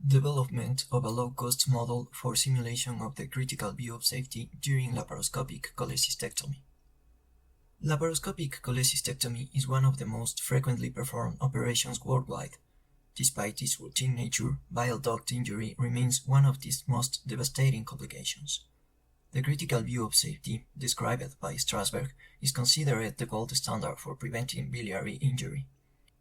Development of a low-cost model for simulation of the critical view of safety during laparoscopic cholecystectomy. Laparoscopic cholecystectomy is one of the most frequently performed operations worldwide. Despite its routine nature, bile duct injury remains one of its most devastating complications. The critical view of safety, described by Strasberg, is considered the gold standard for preventing biliary injury.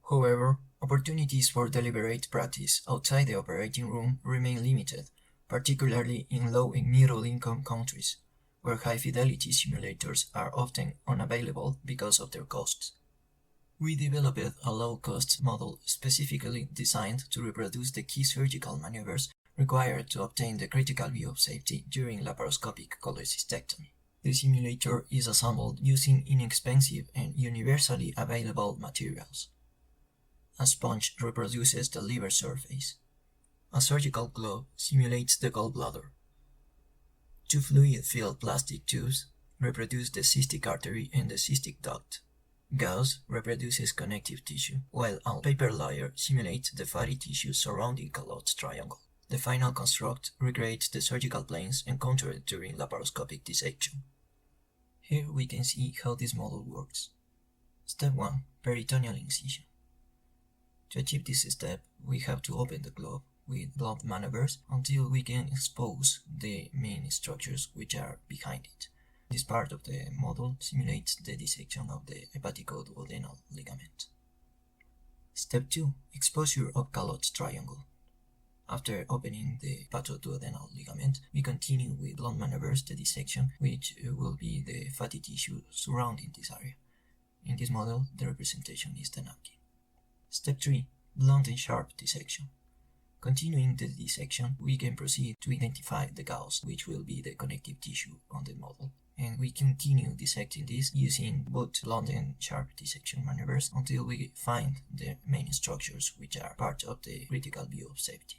However, opportunities for deliberate practice outside the operating room remain limited, particularly in low and middle-income countries, where high-fidelity simulators are often unavailable because of their costs. We developed a low-cost model specifically designed to reproduce the key surgical maneuvers required to obtain the critical view of safety during laparoscopic cholecystectomy. The simulator is assembled using inexpensive and universally available materials. A sponge reproduces the liver surface. A surgical glove simulates the gallbladder. Two fluid-filled plastic tubes reproduce the cystic artery and the cystic duct. Gauze reproduces connective tissue, while a paper layer simulates the fatty tissue surrounding Callot's triangle. The final construct recreates the surgical planes encountered during laparoscopic dissection. Here we can see how this model works. Step 1. Peritoneal incision. To achieve this step, we have to open the glove with blunt maneuvers until we can expose the main structures which are behind it. This part of the model simulates the dissection of the hepatico-duodenal ligament. Step 2. Exposure of Callot's triangle. After opening the hepatoduodenal ligament, we continue with blunt maneuvers the dissection, which will be the fatty tissue surrounding this area. In this model, the representation is the napkin. Step 3. Blunt and sharp dissection. Continuing the dissection, we can proceed to identify the gauze, which will be the connective tissue on the model. And we continue dissecting this using both blunt and sharp dissection maneuvers until we find the main structures which are part of the critical view of safety.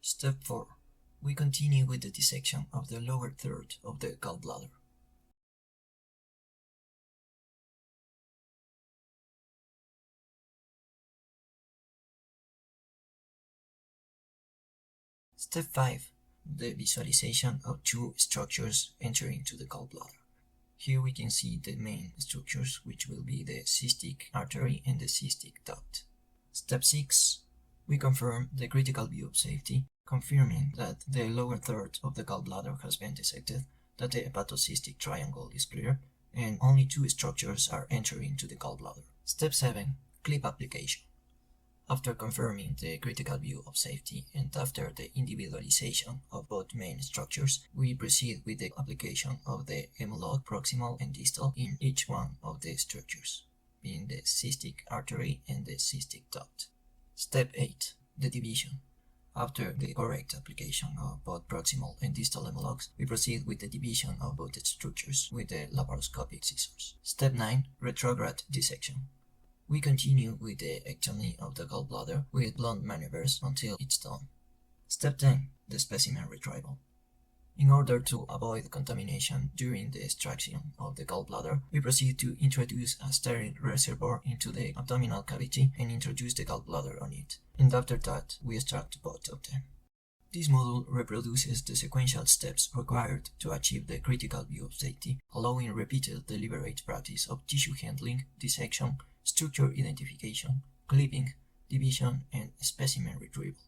Step 4. We continue with the dissection of the lower third of the gallbladder. Step 5. The visualization of two structures entering to the gallbladder. Here we can see the main structures, which will be the cystic artery and the cystic duct. Step 6. We confirm the critical view of safety, confirming that the lower third of the gallbladder has been dissected, that the hepatocystic triangle is clear, and only two structures are entering to the gallbladder. Step 7. Clip application. After confirming the critical view of safety and after the individualization of both main structures, we proceed with the application of the M-LOC proximal and distal in each one of the structures, being the cystic artery and the cystic duct. Step 8. The division. After the correct application of both proximal and distal M-LOCs, we proceed with the division of both structures with the laparoscopic scissors. Step 9. Retrograde dissection. We continue with the ectomy of the gallbladder with blunt maneuvers until it's done. Step 10. The specimen retrieval. In order to avoid contamination during the extraction of the gallbladder, we proceed to introduce a sterile reservoir into the abdominal cavity and introduce the gallbladder on it, and after that we extract both of them. This model reproduces the sequential steps required to achieve the critical view of safety, allowing repeated deliberate practice of tissue handling, dissection, structure identification, clipping, division, and specimen retrieval.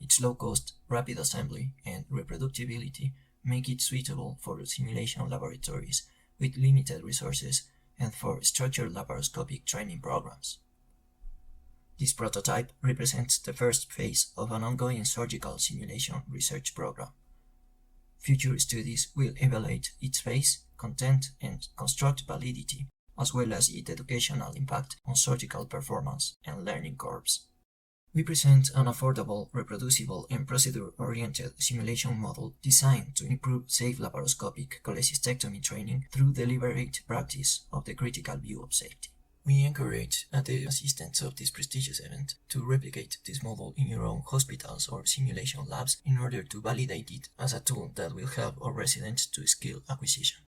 Its low cost, rapid assembly, and reproducibility make it suitable for simulation laboratories with limited resources and for structured laparoscopic training programs. This prototype represents the first phase of an ongoing surgical simulation research program. Future studies will evaluate its phase, content, and construct validity, as well as its educational impact on surgical performance and learning curves. We present an affordable, reproducible, and procedure-oriented simulation model designed to improve safe laparoscopic cholecystectomy training through deliberate practice of the critical view of safety. We encourage the assistants of this prestigious event to replicate this model in your own hospitals or simulation labs in order to validate it as a tool that will help our residents to skill acquisition.